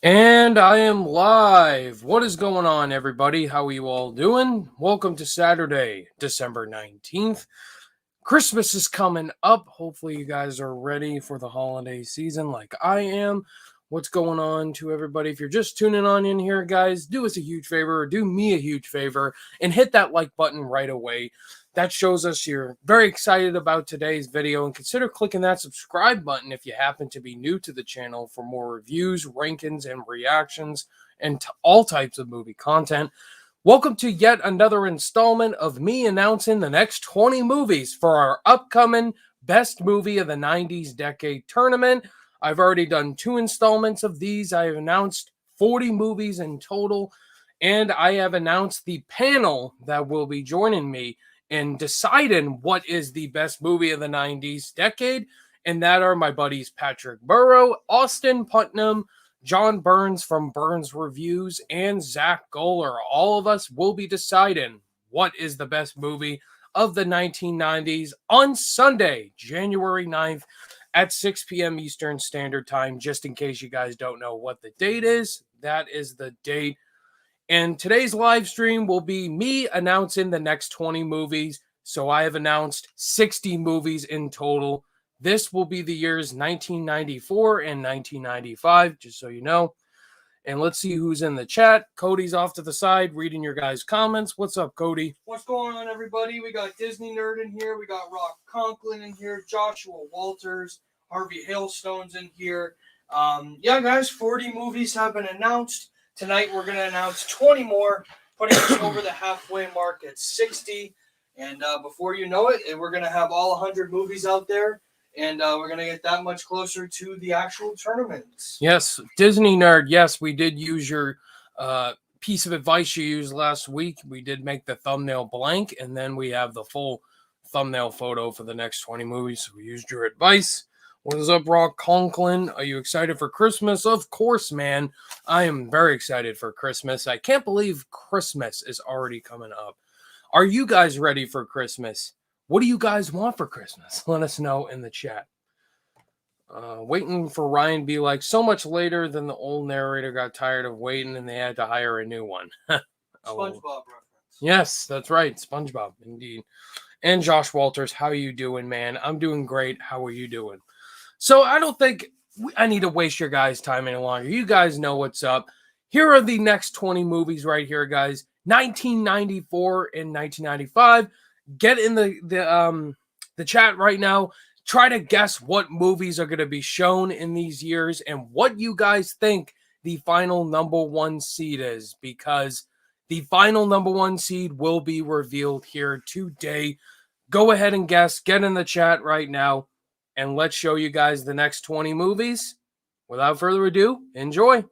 And I am live. What is going on, everybody? How are you all doing? Welcome to Saturday, December 19th. Christmas is coming up. Hopefully, you guys are ready for the holiday season like I am. What's going on to everybody? If you're just tuning on in here, guys, do us a huge favor, or do me a huge favor, and hit that like button right away. That shows us you're very excited about today's video, and consider clicking that subscribe button if you happen to be new to the channel for more reviews, rankings, and reactions, and all types of movie content. Welcome to yet another installment of me announcing the next 20 movies for our upcoming Best Movie of the 90s Decade Tournament. I've already done 2 installments of these. I have announced 40 movies in total, and I have announced the panel that will be joining me in deciding what is the best movie of the 90s decade, and that are my buddies Patrick Burrow, Austin Putnam, John Burns from Burns Reviews, and Zach Goller. All of us will be deciding what is the best movie of the 1990s on Sunday, January 9th at 6 p.m. Eastern Standard Time. Just in case you guys don't know what the date is, that is the date. And today's live stream will be me announcing the next 20 movies. So I have announced 60 movies in total. This will be the years 1994 and 1995, just so you know. And let's see who's in the chat. Cody's off to the side reading your guys' comments. What's up, Cody? What's going on, everybody? We got Disney Nerd in here. We got Rock Conklin in here. Joshua Walters. Harvey Hailstone's in here. Yeah, guys, 40 movies have been announced. Tonight, we're going to announce 20 more, putting us over the halfway mark at 60. And before you know it, we're going to have all 100 movies out there. And we're going to get that much closer to the actual tournaments. Yes, Disney Nerd. Yes, we did use your piece of advice you used last week. We did make the thumbnail blank, and then we have the full thumbnail photo for the next 20 movies. So we used your advice. What is up, Rock Conklin? Are you excited for Christmas? Of course, man. I am very excited for Christmas. I can't believe Christmas is already coming up. Are you guys ready for Christmas? What do you guys want for Christmas? Let us know in the chat. Waiting for Ryan be like, so much later than the old narrator got tired of waiting and they had to hire a new one. SpongeBob reference. Yes, that's right. SpongeBob, indeed. And Josh Walters, how are you doing, man? I'm doing great. How are you doing? So I don't think I need to waste your guys' time any longer. You guys know what's up. Here are the next 20 movies right here, guys. 1994 and 1995. Get in the chat right now. Try to guess what movies are going to be shown in these years and what you guys think the final number 1 seed is, because the final number 1 seed will be revealed here today. Go ahead and guess. Get in the chat right now. And let's show you guys the next 20 movies. Without further ado, enjoy.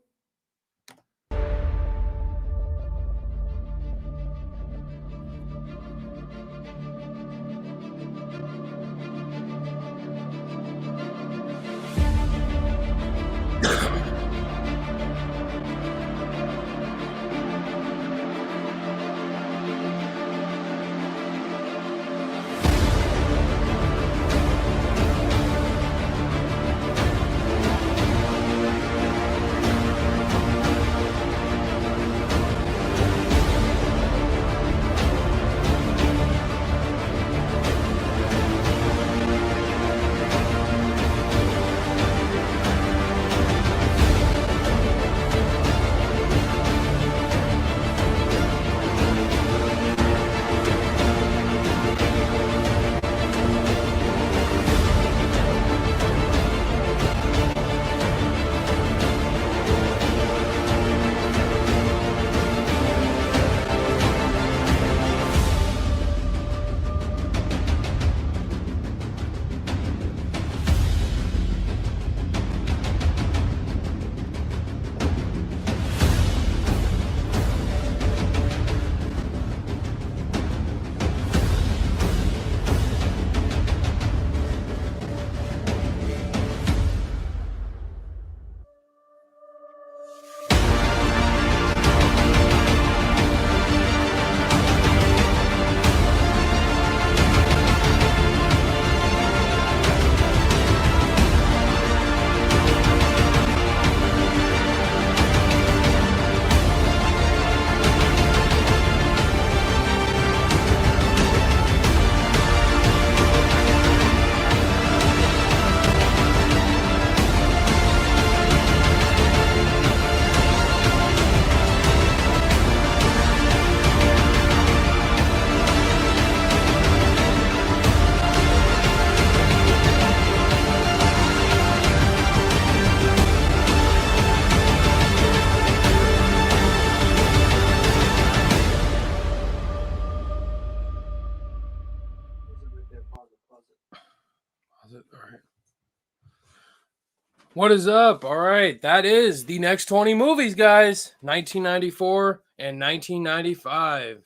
What is up? All right, that is the next 20 movies, guys. 1994 and 1995.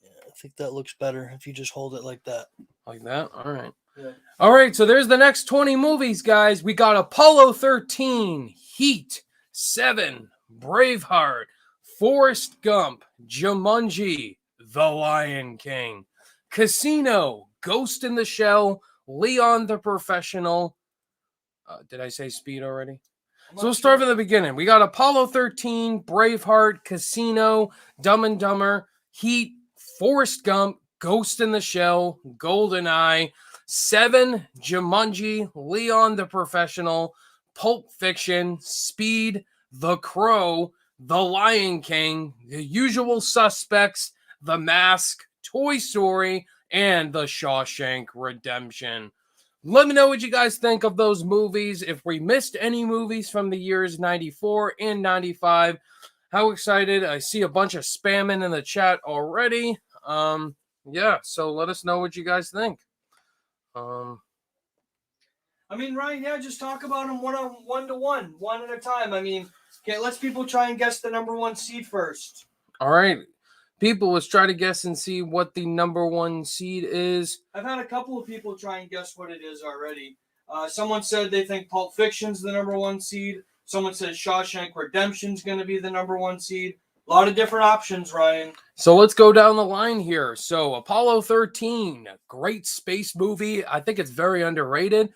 Yeah, I think that looks better if you just hold it like that. Like that? All right. Yeah. All right, so there's the next 20 movies, guys. We got Apollo 13, Heat, 7, Braveheart, Forrest Gump, Jumanji, The Lion King, Casino, Ghost in the Shell, Leon the Professional. Did I say Speed already? So we'll start from the beginning. We got Apollo 13, Braveheart, Casino, Dumb and Dumber, Heat, Forrest Gump, Ghost in the Shell, GoldenEye, 7, Jumanji, Leon the Professional, Pulp Fiction, Speed, The Crow, The Lion King, The Usual Suspects, The Mask, Toy Story, and The Shawshank Redemption. Let me know what you guys think of those movies. If we missed any movies from the years 94 and 95, how excited. I see a bunch of spamming in the chat already. Yeah, so let us know what you guys think. I mean, Ryan, yeah, just talk about them one to one, one at a time. I mean, okay, let's people try and guess the number one seed first. All right. People, let's try to guess and see what the number one seed is. I've had a couple of people try and guess what it is already. Someone said they think Pulp Fiction's the number one seed. Someone says Shawshank Redemption's going to be the number one seed. A lot of different options, Ryan. So let's go down the line here. So Apollo 13, great space movie. I think it's very underrated.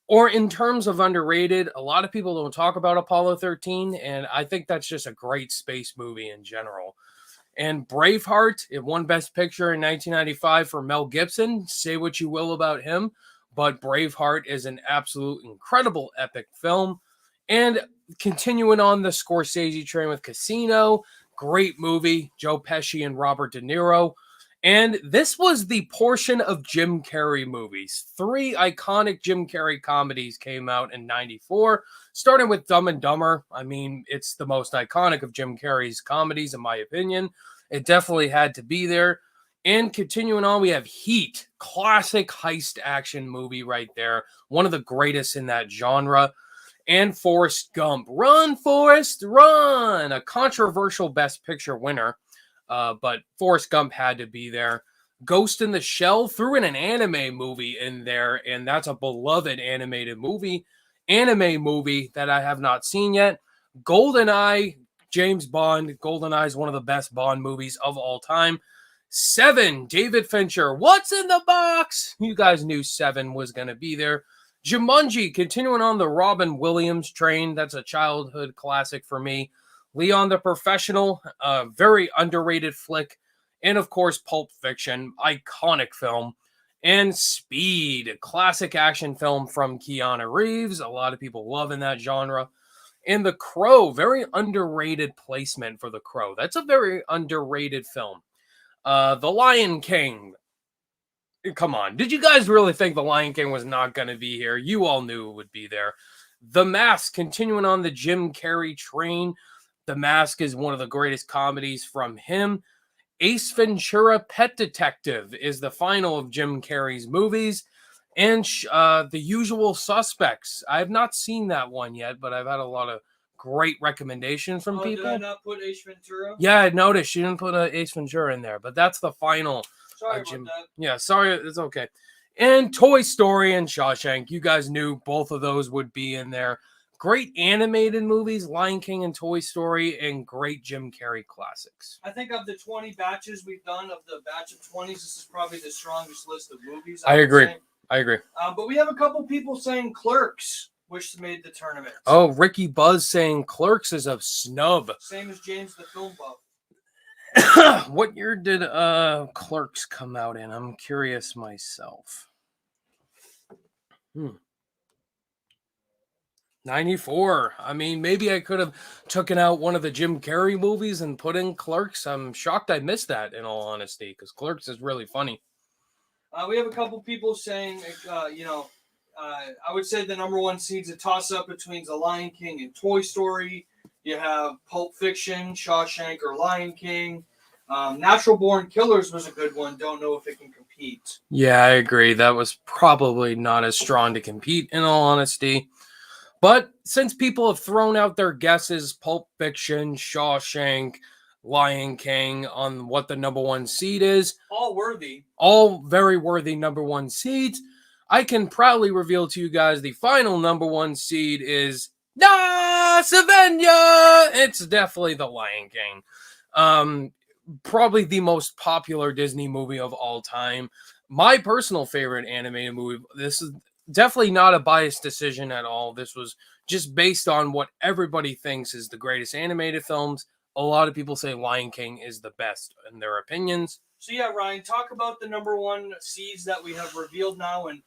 Or in terms of underrated, a lot of people don't talk about Apollo 13, and I think that's just a great space movie in general. And Braveheart, it won Best Picture in 1995 for Mel Gibson. Say what you will about him, but Braveheart is an absolute incredible epic film. And continuing on the Scorsese train with Casino, great movie, Joe Pesci and Robert De Niro. And this was the portion of Jim Carrey movies. 3 iconic Jim Carrey comedies came out in 94, starting with Dumb and Dumber. I mean, it's the most iconic of Jim Carrey's comedies, in my opinion. It definitely had to be there. And continuing on, we have Heat, classic heist action movie right there. One of the greatest in that genre. And Forrest Gump, Run, Forrest, Run, a controversial Best Picture winner. But Forrest Gump had to be there. Ghost in the Shell threw in an anime movie in there, and that's a beloved animated movie. Anime movie that I have not seen yet. GoldenEye, James Bond. GoldenEye is one of the best Bond movies of all time. 7, David Fincher. What's in the box? You guys knew 7 was going to be there. Jumanji, continuing on the Robin Williams train. That's a childhood classic for me. Leon the Professional, a very underrated flick. And of course, Pulp Fiction, iconic film. And Speed, a classic action film from Keanu Reeves. A lot of people love in that genre. And The Crow, very underrated placement for The Crow. That's a very underrated film. The Lion King. Come on. Did you guys really think The Lion King was not going to be here? You all knew it would be there. The Mask, continuing on the Jim Carrey train. The Mask is one of the greatest comedies from him. Ace Ventura, Pet Detective is the final of Jim Carrey's movies. And The Usual Suspects. I have not seen that one yet, but I've had a lot of great recommendations from people. Did I not put Ace Ventura? Yeah, I noticed you didn't put Ace Ventura in there, but that's the final. Sorry about that. Yeah, sorry, it's okay. And Toy Story and Shawshank. You guys knew both of those would be in there. Great animated movies, Lion King and Toy Story, and great Jim Carrey classics. I think of the 20 batches we've done, of the batch of 20s, this is probably the strongest list of movies. I agree. But we have a couple people saying Clerks, which made the tournament. Oh, Ricky Buzz saying Clerks is a snub. Same as James the Film Buff. What year did Clerks come out in? I'm curious myself. 94. I mean, maybe I could have taken out one of the Jim Carrey movies and put in Clerks. I'm shocked I missed that, in all honesty, because Clerks is really funny. We have a couple people saying, I would say the number one seed's a toss-up between The Lion King and Toy Story. You have Pulp Fiction, Shawshank, or Lion King. Natural Born Killers was a good one. Don't know if it can compete. Yeah, I agree. That was probably not as strong to compete, in all honesty. But since people have thrown out their guesses, Pulp Fiction, Shawshank, Lion King, on what the number one seed is, All worthy. all very worthy number one seeds, I can proudly reveal to you guys the final number one seed is Savannah. It's definitely the Lion King. Probably the most popular Disney movie of all time. My personal favorite animated movie. This is definitely not a biased decision at all. This was just based on what everybody thinks is the greatest animated films. A lot of people say Lion King is the best in their opinions. So yeah, Ryan, talk about the number one seeds that we have revealed now and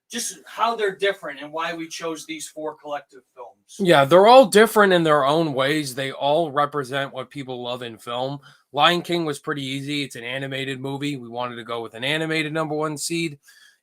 just how they're different and why we chose these four collective films. Yeah, they're all different in their own ways. They all represent what people love in film. Lion King was pretty easy. It's an animated movie. We wanted to go with an animated number one seed.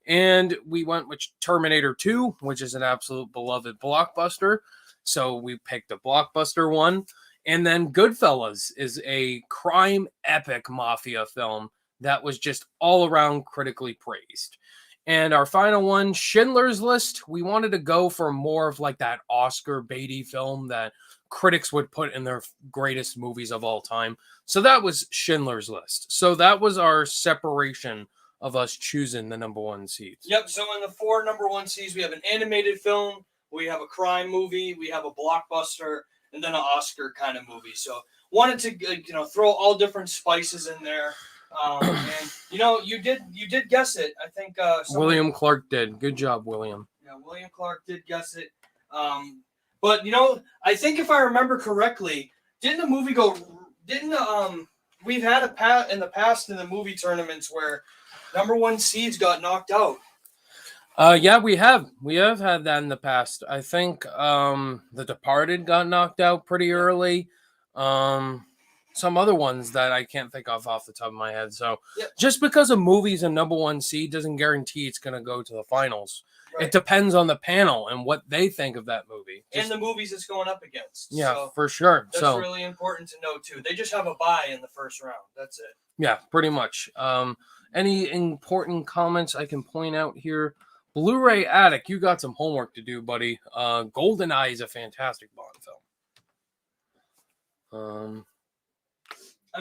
And we went with Terminator 2, which is an absolute beloved blockbuster. So we picked a blockbuster one. And then Goodfellas is a crime epic mafia film that was just all around critically praised. And our final one, Schindler's List, we wanted to go for more of like that Oscar Beatty film that critics would put in their greatest movies of all time. So that was Schindler's List. So that was our separation of us choosing the number one seeds. Yep. So in the four number one seeds, we have an animated film, we have a crime movie, we have a blockbuster, and then an Oscar kind of movie. So wanted to throw all different spices in there. And you did guess it. I think William Clark did. Good job, William. Yeah, William Clark did guess it. But I think if I remember correctly, didn't the movie go? We've had in the past in the movie tournaments where number one seeds got knocked out. Yeah, we have had that in the past. I think The Departed got knocked out pretty early. Some other ones that I can't think of off the top of my head. So just because a movie's a number one seed doesn't guarantee it's going to go to the finals. Right. It depends on the panel and what they think of that movie. And the movies it's going up against. Yeah, so for sure. That's really important to know, too. They just have a bye in the first round. That's it. Yeah, pretty much. Any important comments I can point out here? Blu-ray Addict, you got some homework to do, buddy. GoldenEye is a fantastic Bond film.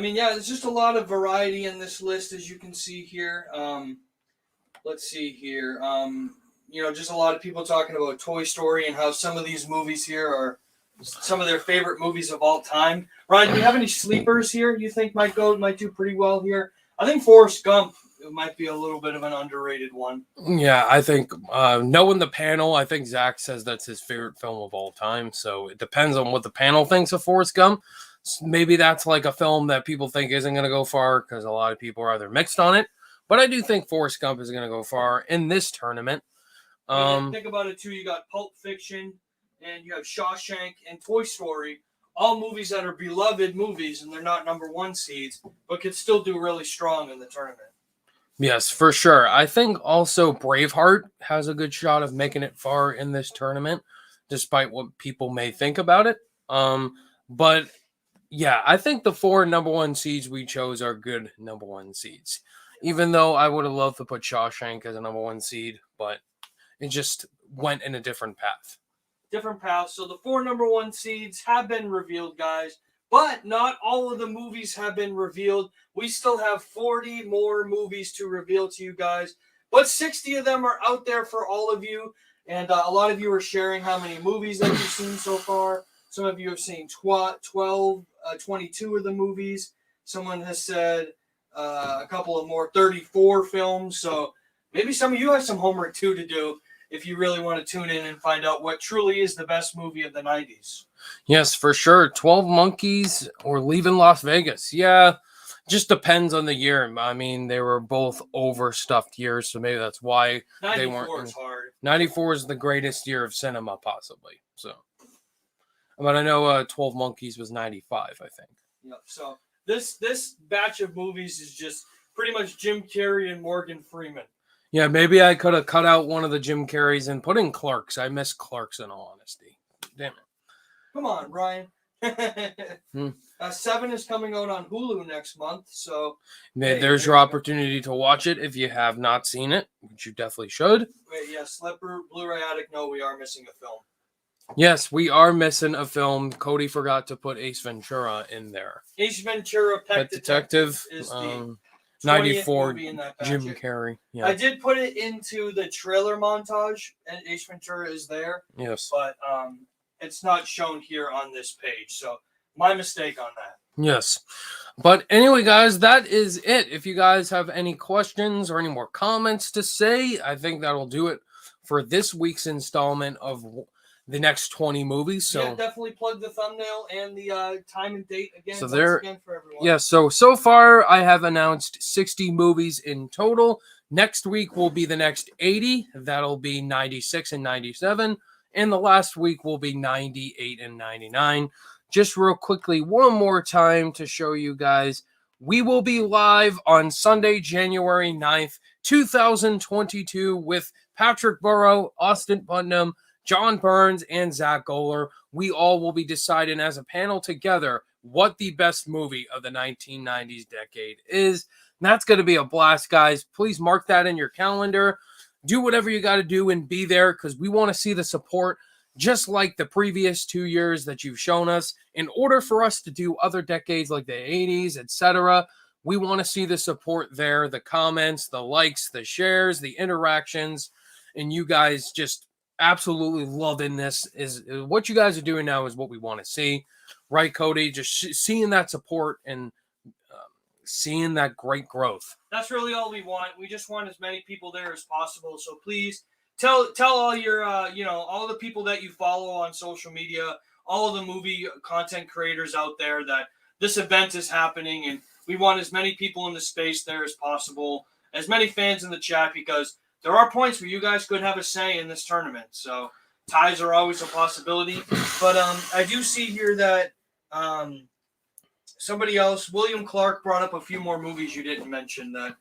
There's just a lot of variety in this list, as you can see here. Let's see here. Just a lot of people talking about Toy Story and how some of these movies here are some of their favorite movies of all time. Ryan, do you have any sleepers here you think might do pretty well here? I think Forrest Gump might be a little bit of an underrated one. Yeah, I think knowing the panel, I think Zach says that's his favorite film of all time. So it depends on what the panel thinks of Forrest Gump. Maybe that's like a film that people think isn't going to go far because a lot of people are either mixed on it. But I do think Forrest Gump is going to go far in this tournament. Think about it, too. You got Pulp Fiction, and you have Shawshank and Toy Story. All movies that are beloved movies, and they're not number one seeds, but could still do really strong in the tournament. Yes, for sure. I think also Braveheart has a good shot of making it far in this tournament, despite what people may think about it. But yeah, I think the four number one seeds we chose are good number one seeds. Even though I would have loved to put Shawshank as a number one seed, but it just went in a different path. Different path. So the four number one seeds have been revealed, guys. But not all of the movies have been revealed. We still have 40 more movies to reveal to you guys. But 60 of them are out there for all of you. And a lot of you are sharing how many movies that you've seen so far. Some of you have seen 22 of the movies. Someone has said a couple of more, 34 films. So maybe some of you have some homework, too, to do if you really want to tune in and find out what truly is the best movie of the 90s. Yes, for sure. 12 Monkeys or Leaving Las Vegas. Yeah, just depends on the year. I mean, they were both overstuffed years, so maybe that's why they weren't. 94 is hard. 94 is the greatest year of cinema, possibly. So, but I know 12 Monkeys was 95, I think. Yep. So this batch of movies is just pretty much Jim Carrey and Morgan Freeman. Yeah, maybe I could have cut out one of the Jim Carreys and put in Clerks. I miss Clerks, in all honesty. Damn it. Come on, Ryan. 7 is coming out on Hulu next month, so there's your opportunity to watch it if you have not seen it, which you definitely should. Wait, yeah, Slipper, Blu-ray Addict. No, we are missing a film. Yes, we are missing a film. Cody forgot to put Ace Ventura in there. Ace Ventura: Pet Detective is the 20th 94 movie in that batch. Jim Carrey. Yeah. I did put it into the trailer montage, and Ace Ventura is there. Yes. But it's not shown here on this page, so my mistake on that. Yes. But anyway, guys, that is it. If you guys have any questions or any more comments to say, I think that'll do it for this week's installment of the next 20 movies. So yeah, definitely plug the thumbnail and the time and date again. So again for everyone. Yeah, so far I have announced 60 movies in total. Next week will be the next 80. That'll be 96 and 97. And the last week will be 98 and 99. Just real quickly, one more time to show you guys, we will be live on Sunday, January 9th, 2022 with Patrick Burrow, Austin Putnam, John Burns, and Zach Goller. We all will be deciding as a panel together what the best movie of the 1990s decade is. And that's going to be a blast, guys. Please mark that in your calendar. Do whatever you got to do and be there because we want to see the support just like the previous 2 years that you've shown us. In order for us to do other decades like the 80s, etc., we want to see the support there, the comments, the likes, the shares, the interactions, and you guys just absolutely loving this. Is what you guys are doing now is what we want to see. Right, Cody? Just seeing that support and seeing that great growth. That's really all we want. We just want as many people there as possible. So please tell all your all the people that you follow on social media, all of the movie content creators out there that this event is happening, and we want as many people in the space there as possible, as many fans in the chat, because there are points where you guys could have a say in this tournament. So ties are always a possibility. But I do see here that somebody else, William Clark, brought up a few more movies you didn't mention. That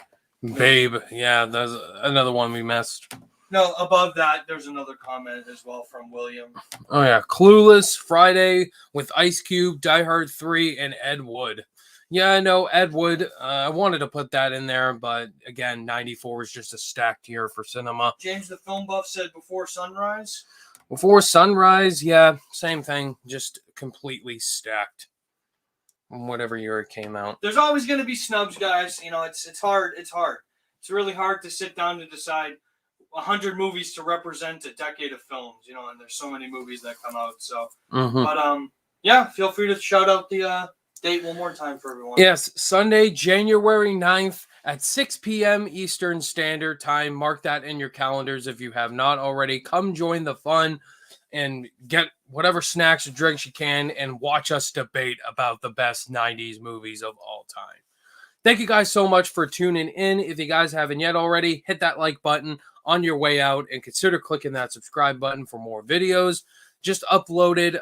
Babe, yeah, there's another one we missed. No, above that, there's another comment as well from William. Oh, yeah. Clueless, Friday with Ice Cube, Die Hard 3, and Ed Wood. Yeah, I know Ed Wood. I wanted to put that in there, but again, 94 is just a stacked year for cinema. James the Film Buff said Before Sunrise. Before Sunrise, yeah, same thing. Just completely stacked. Whatever year it came out. There's always going to be snubs, guys. You know, it's hard. It's hard. It's really hard to sit down to decide 100 movies to represent a decade of films. You know, and there's so many movies that come out. So, but yeah, feel free to shout out the date one more time for everyone. Yes, Sunday, January 9th at 6 p.m. Eastern Standard Time. Mark that in your calendars if you have not already. Come join the fun and get whatever snacks or drinks you can and watch us debate about the best 90s movies of all time. Thank you guys so much for tuning in. If you guys haven't yet already, hit that like button on your way out and consider clicking that subscribe button for more videos. Just uploaded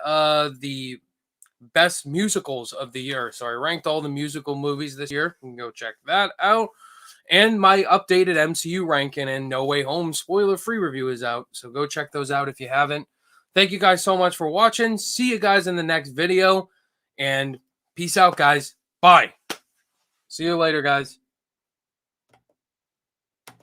the best musicals of the year. So I ranked all the musical movies this year. You can go check that out. And my updated MCU ranking and No Way Home spoiler-free review is out. So go check those out if you haven't. Thank you guys so much for watching. See you guys in the next video. And peace out, guys. Bye. See you later, guys.